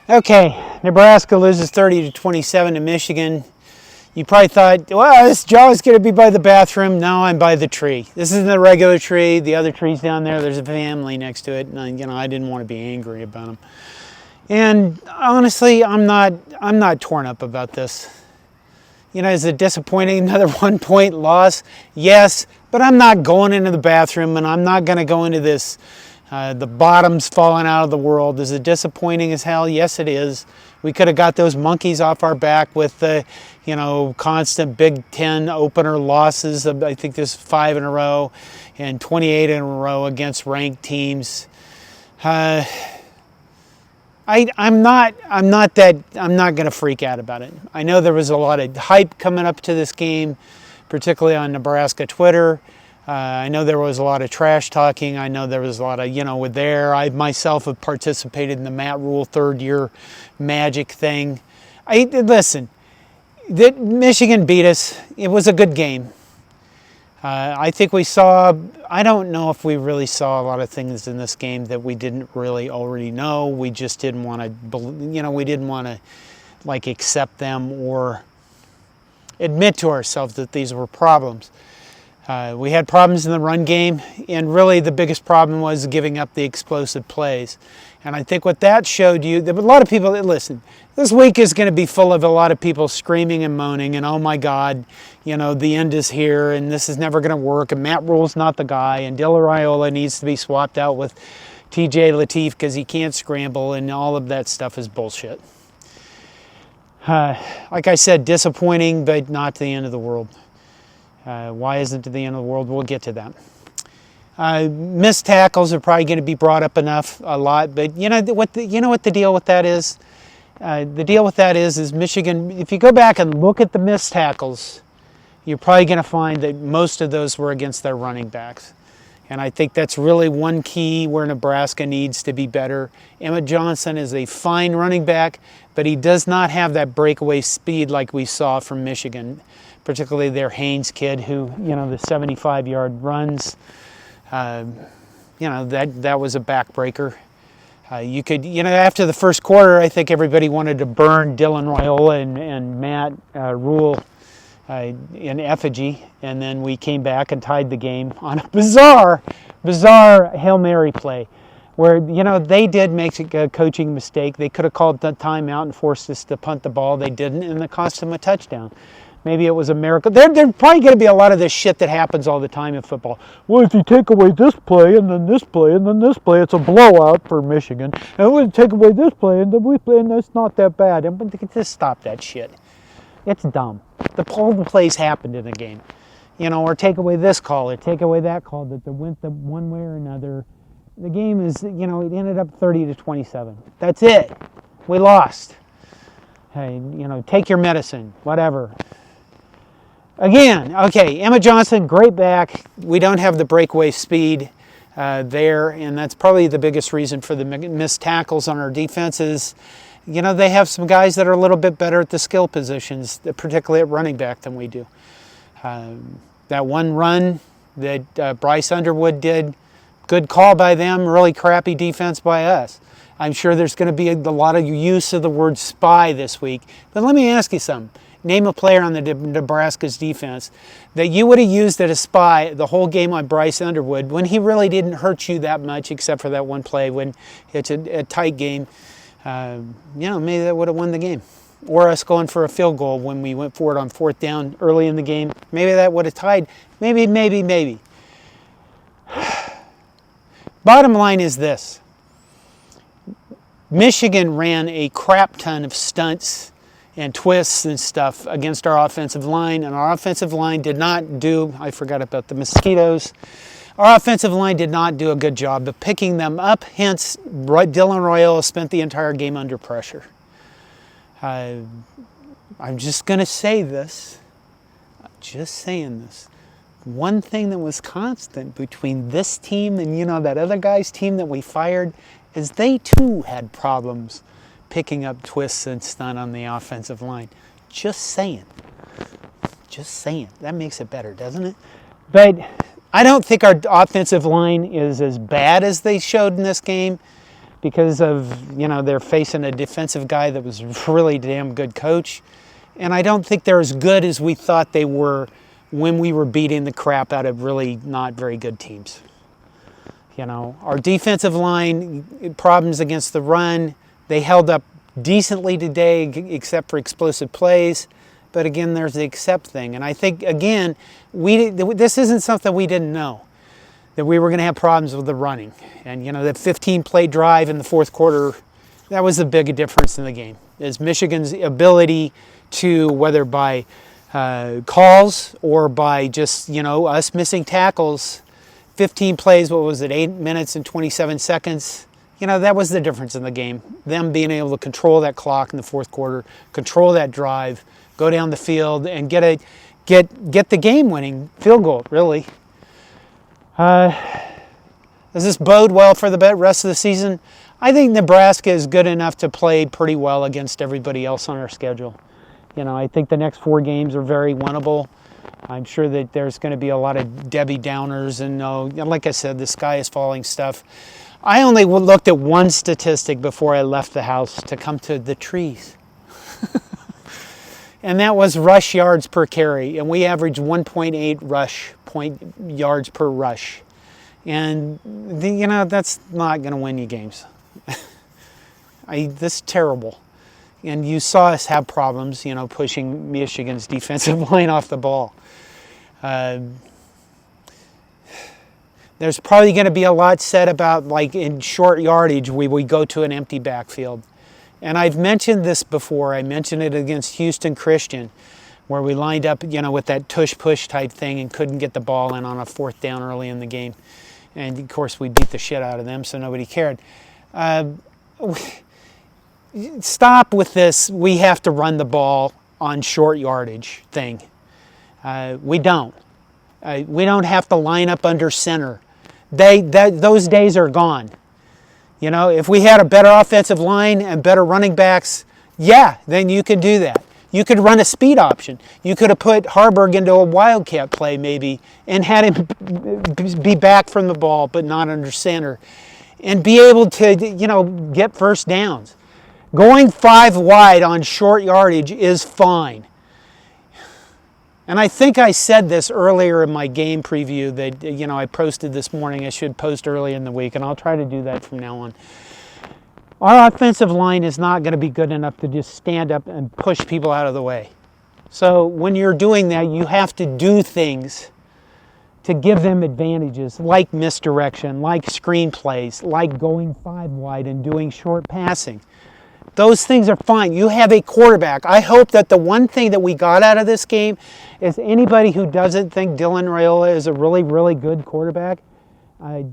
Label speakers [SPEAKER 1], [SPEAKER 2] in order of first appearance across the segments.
[SPEAKER 1] Okay, Nebraska loses 30-27 to Michigan. You probably thought, well, this Jaw's going to be by the bathroom. No, I'm by the tree. This isn't the regular tree. The other tree's down there. There's a family next to it, and I didn't want to be angry about them. And honestly, I'm not torn up about this. Is it disappointing? Another 1 point loss? Yes, but I'm not going into the bathroom, and I'm not going to go into this. The bottom's falling out of the world. Is it disappointing as hell? Yes, it is. We could have got those monkeys off our back with the, constant Big Ten opener losses. I think there's 5 in a row and 28 in a row against ranked teams. I'm not going to freak out about it. I know there was a lot of hype coming up to this game, particularly on Nebraska Twitter. I know there was a lot of trash talking. I know there was a lot of, I myself have participated in the Matt Rule third-year magic thing. Listen, Michigan beat us. It was a good game. I think I don't know if we really saw a lot of things in this game that we didn't really already know. We just didn't want to, we didn't want to, accept them or admit to ourselves that these were problems. We had problems in the run game, and really the biggest problem was giving up the explosive plays. And I think what that showed you, that a lot of people, listen, this week is going to be full of a lot of people screaming and moaning, and oh my God, the end is here, and this is never going to work, and Matt Rule's not the guy, and Dylan Raiola needs to be swapped out with TJ Lateef because he can't scramble, and all of that stuff is bullshit. Like I said, disappointing, but not the end of the world. Why isn't it the end of the world? We'll get to that. Missed tackles are probably going to be brought up a lot, but what the deal with that is? The deal with that is Michigan, if you go back and look at the missed tackles, you're probably going to find that most of those were against their running backs. And I think that's really one key where Nebraska needs to be better. Emmett Johnson is a fine running back, but he does not have that breakaway speed like we saw from Michigan, particularly their Haynes kid who, the 75-yard runs. That was a backbreaker. You could, after the first quarter, I think everybody wanted to burn Dylan Raiola and Matt Rule in effigy, and then we came back and tied the game on a bizarre Hail Mary play where, they did make a coaching mistake. They could have called the timeout and forced us to punt the ball. They didn't, and it cost them a touchdown. Maybe it was a miracle. There's probably going to be a lot of this shit that happens all the time in football. Well, if you take away this play and then this play and then this play, it's a blowout for Michigan. And we take away this play and then we play and that's not that bad. And just stop that shit. It's dumb. All the plays happened in a game. Or take away this call or take away that call that went the one way or another. The game is, it ended up 30-27. That's it. We lost. Hey, take your medicine, whatever. Again, okay, Emma Johnson, great back. We don't have the breakaway speed there, and that's probably the biggest reason for the missed tackles on our defenses. They have some guys that are a little bit better at the skill positions, particularly at running back, than we do. That one run that Bryce Underwood did, good call by them, really crappy defense by us. I'm sure there's going to be a lot of use of the word spy this week. But let me ask you something. Name a player on the Nebraska's defense that you would have used as a spy the whole game on Bryce Underwood when he really didn't hurt you that much except for that one play when it's a tight game. Maybe that would have won the game. Or us going for a field goal when we went for it on fourth down early in the game. Maybe that would have tied. Maybe. Bottom line is this. Michigan ran a crap ton of stunts and twists and stuff against our offensive line, and our offensive line did not do, I forgot about the mosquitoes, our offensive line did not do a good job of picking them up, hence Dylan Raiola spent the entire game under pressure. I'm just going to say this, just saying this. One thing that was constant between this team and, that other guy's team that we fired is they too had problems picking up twists and stunt on the offensive line. Just saying. That makes it better, doesn't it? But I don't think our offensive line is as bad as they showed in this game. because of, they're facing a defensive guy that was a really damn good coach. And I don't think they're as good as we thought they were when we were beating the crap out of really not very good teams. Our defensive line, problems against the run, they held up decently today except for explosive plays. But again, there's the except thing. And I think, again, this isn't something we didn't know, that we were going to have problems with the running. And, that 15-play drive in the fourth quarter, that was the big difference in the game, is Michigan's ability to, whether by calls or by just, us missing tackles, 15 plays, 8 minutes and 27 seconds, that was the difference in the game. Them being able to control that clock in the fourth quarter, control that drive, go down the field and get the game-winning field goal, really. Does this bode well for the rest of the season? I think Nebraska is good enough to play pretty well against everybody else on our schedule. I think the next 4 games are very winnable. I'm sure that there's going to be a lot of Debbie Downers and, like I said, the sky is falling stuff. I only looked at one statistic before I left the house to come to the trees. And that was rush yards per carry. And we averaged 1.8 yards per rush. And, that's not going to win you games. This is terrible. And you saw us have problems, pushing Michigan's defensive line off the ball. There's probably going to be a lot said about, like, in short yardage, we go to an empty backfield. And I've mentioned this before. I mentioned it against Houston Christian, where we lined up, with that tush-push type thing and couldn't get the ball in on a 4th down early in the game. And, of course, we beat the shit out of them, so nobody cared. Stop with this, we have to run the ball on short yardage thing. We don't. We don't have to line up under center. Those days are gone. If we had a better offensive line and better running backs, then you could do that. You could run a speed option. You could have put Harburg into a wildcat play maybe and had him be back from the ball but not under center and be able to, get first downs. Going 5 wide on short yardage is fine. And I think I said this earlier in my game preview that, I posted this morning. I should post early in the week, and I'll try to do that from now on. Our offensive line is not going to be good enough to just stand up and push people out of the way. So when you're doing that, you have to do things to give them advantages, like misdirection, like screenplays, like going 5 wide and doing short passing. Those things are fine. You have a quarterback. I hope that the one thing that we got out of this game is anybody who doesn't think Dylan Raiola is a really, really good quarterback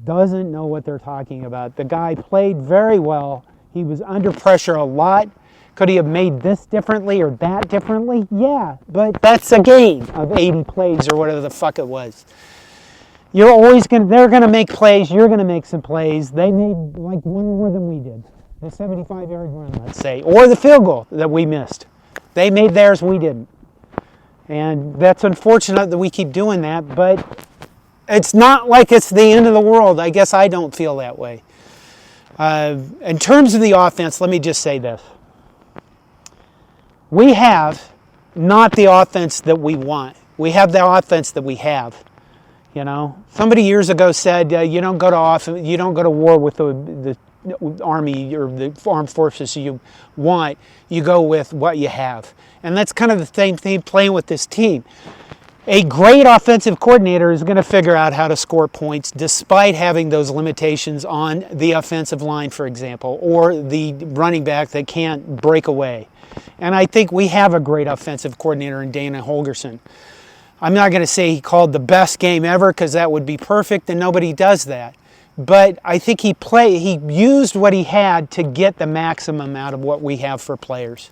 [SPEAKER 1] doesn't know what they're talking about. The guy played very well. He was under pressure a lot. Could he have made this differently or that differently? Yeah, but that's a game of 80 plays or whatever the fuck it was. They're going to make plays. You're going to make some plays. They made like one more than we did. The 75-yard run, let's say, or the field goal that we missed. They made theirs, we didn't. And that's unfortunate that we keep doing that, but it's not like it's the end of the world. I guess I don't feel that way. In terms of the offense, let me just say this. We have not the offense that we want. We have the offense that we have. Somebody years ago said, you don't go to war with the Army or the armed forces you want, you go with what you have. And that's kind of the same thing playing with this team. A great offensive coordinator is going to figure out how to score points despite having those limitations on the offensive line, for example, or the running back that can't break away. And I think we have a great offensive coordinator in Dana Holgorsen. I'm not going to say he called the best game ever because that would be perfect and nobody does that. But I think he used what he had to get the maximum out of what we have for players.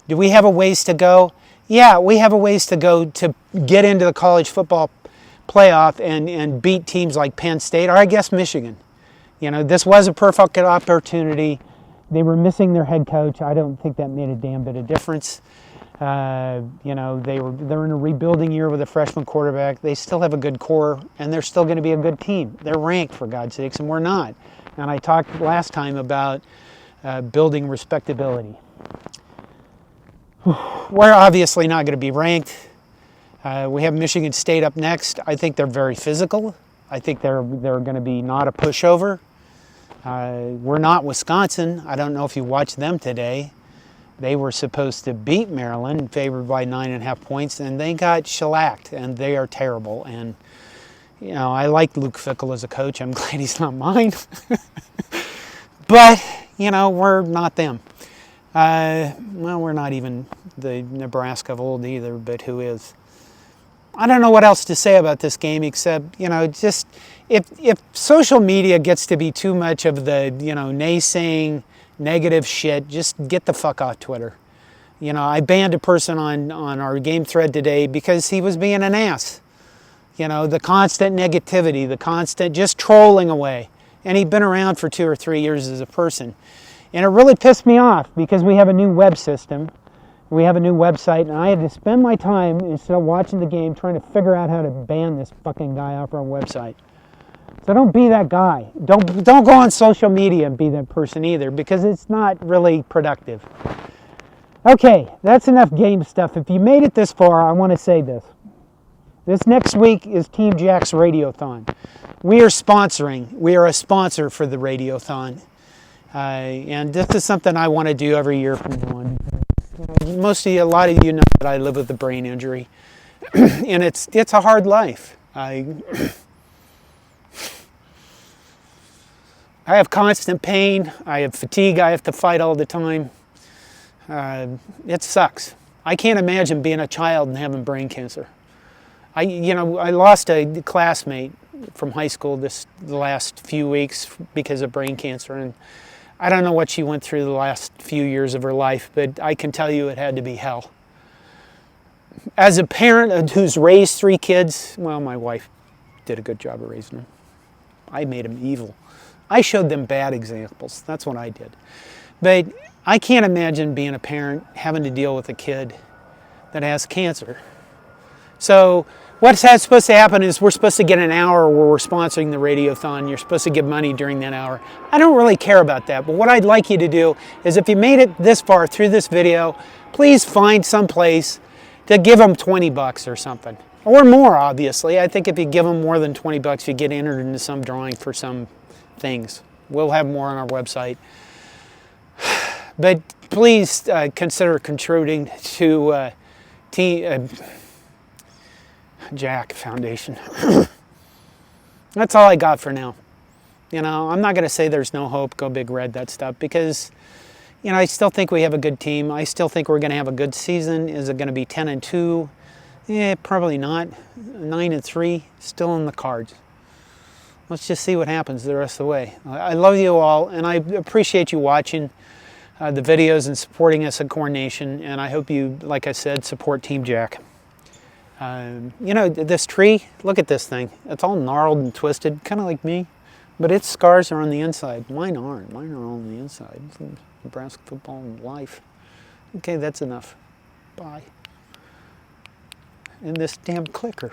[SPEAKER 1] Do we have a ways to go? Yeah, we have a ways to go to get into the college football playoff and beat teams like Penn State or I guess Michigan. This was a perfect opportunity. They were missing their head coach. I don't think that made a damn bit of difference. They're in a rebuilding year with a freshman quarterback. They still have a good core, and they're still going to be a good team. They're ranked, for God's sakes, and we're not. And I talked last time about building respectability. We're obviously not going to be ranked. We have Michigan State up next. I think they're very physical. I think they're going to be not a pushover. We're not Wisconsin. I don't know if you watched them today. They were supposed to beat Maryland, favored by 9.5 points, and they got shellacked, and they are terrible. And, you know, I like Luke Fickell as a coach. I'm glad he's not mine. But, you know, we're not them. Well, we're not even the Nebraska of old either, but who is? I don't know what else to say about this game except, you know, just if social media gets to be too much of the, you know, naysaying, negative shit, just get the fuck off Twitter. You know, I banned a person on our game thread today because he was being an ass. You know, the constant negativity, the constant just trolling away. And he'd been around for 2 or 3 years as a person. And it really pissed me off because we have a new web system. We have a new website, and I had to spend my time, instead of watching the game, trying to figure out how to ban this fucking guy off our website. So don't be that guy. Don't go on social media and be that person either, because it's not really productive. Okay, that's enough game stuff. If you made it this far, I want to say this. This next week is Team Jack's Radiothon. We are sponsoring. We are a sponsor for the Radiothon. And this is something I want to do every year from now on. A lot of you know that I live with a brain injury. And it's a hard life. I have constant pain. I have fatigue I have to fight all the time. It sucks. I can't imagine being a child and having brain cancer. I lost a classmate from high school the last few weeks because of brain cancer, and I don't know what she went through the last few years of her life, but I can tell you it had to be hell. As a parent who's raised 3 kids, well, my wife did a good job of raising them. I made them evil. I showed them bad examples. That's what I did. But I can't imagine being a parent having to deal with a kid that has cancer. So what's supposed to happen is we're supposed to get an hour where we're sponsoring the Radiothon. You're supposed to give money during that hour. I don't really care about that, but what I'd like you to do is if you made it this far through this video, please find some place to give them $20 or something. Or more, obviously. I think if you give them more than $20, you get entered into some drawing for some things. We'll have more on our website. But please consider contributing to Jack Foundation. That's all I got for now. You know, I'm not going to say there's no hope, go big red, that stuff, because, you know, I still think we have a good team. I still think we're going to have a good season. Is it going to be 10-2? Yeah, probably not. 9-3, still in the cards. Let's just see what happens the rest of the way. I love you all, and I appreciate you watching the videos and supporting us at Corn Nation, and I hope you, like I said, support Team Jack. You know, this tree, look at this thing. It's all gnarled and twisted, kind of like me, but its scars are on the inside. Mine aren't. Mine are all on the inside. It's Nebraska football and life. Okay, that's enough. Bye. And this damn clicker.